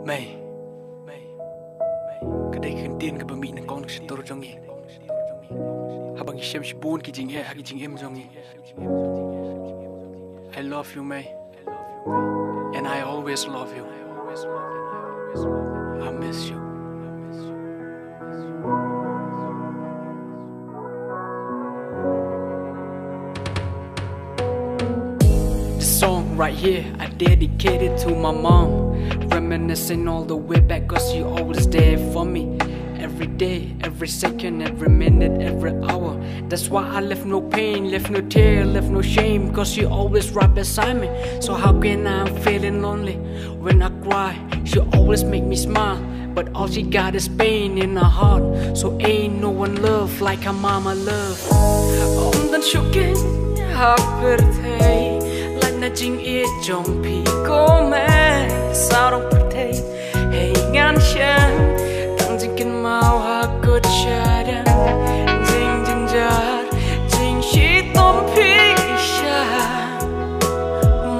Mày cái đây khẩn tiên cái bờ mị này con được tôi trong nghe hà bằng xem chỉ buồn cái chính em trong nghe I love you May and I always love you I miss you. Song right here, I dedicate it to my mom. Reminiscing all the way back, cause you always there for me. Every day, every second, every minute, every hour. That's why I left no pain, left no tear, left no shame, cause you always right beside me. So how can I'm feeling lonely when I cry? She always make me smile, but all she got is pain in her heart. So ain't no one love like her mama love. Ông đang choking, học birthday. Là chính ý trong phí của mẹ sao don't pretend hey ngàn chân tăng chính kinh mau hạ cốt cha đen chính chính giật chính chỉ tôm phí xa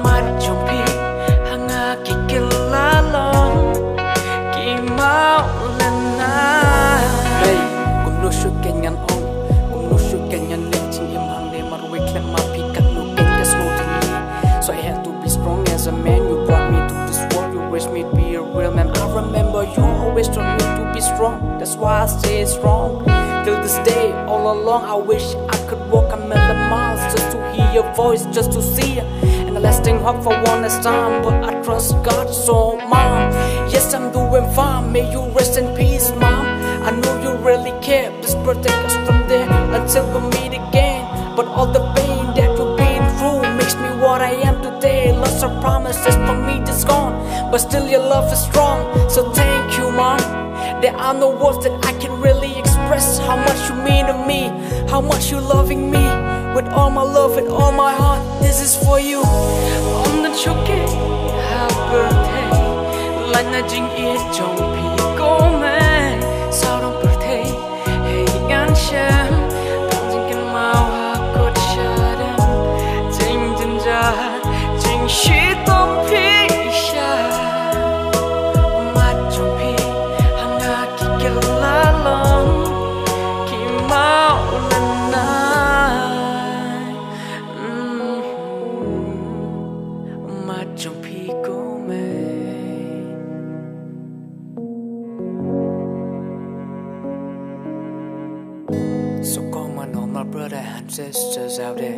mặt trong phí hàng ngà kỳ kinh lá lòng kỳ mau lần nào hey cũng nói suốt cái ngàn ông cũng nói suốt cái ngàn lên chính em hàng đêm mà rồi kẹt mà phí cắt nụ kinh cái slow to me. So I had to be strong as a man. You brought me to this world. You raised me to be a real man. I remember you always told me to be strong. That's why I stay strong till this day. All along I wish I could walk a million miles just to hear your voice, just to see you. And the lasting hope for one last time. But I trust God so, Mom. Yes, I'm doing fine. May you rest in peace, Mom. I know you really care. Please protect us from there until we meet again. But all the pain that we've been through makes me what I am today. Lots of promises from me just gone, but still your love is strong. So thank you, Mom. There are no words that I can really express how much you mean to me, how much you loving me. With all my love and all my heart, this is for you. On the choking, happy birthday. Like na jing it trong phí của mẹ. Sao don't birthday, hey ngàn chân. Tăng jing kinh mau hạ cốt cha đen. Jing jing ja, jing chỉ tôm phí xa. Mặt trong phí, hàng ngà kỳ kinh lá lòng. Kỳ mau lần này. Mặt trong phí của mẹ. So come on all my brothers and sisters out there,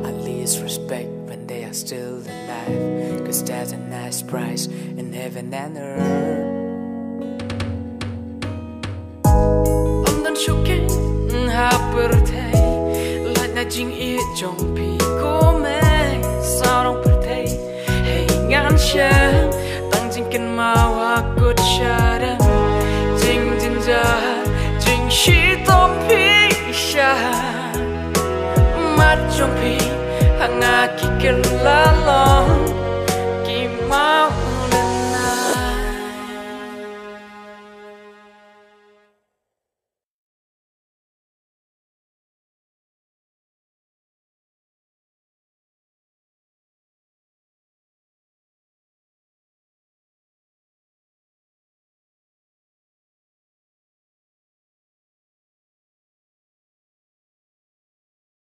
at least respect when they are still alive, cause there's a nice prize in heaven and earth. Ông đang choking, happy birthday. Lại là chính ý trong phí của mẹ. Sao don't birthday, hey ngàn chân. Tăng chính kinh mau hạ cốt cha đen. Chính chính ra, chính chỉ tôm phí xa. Mặt trong phí hàng ngà kỳ kinh lá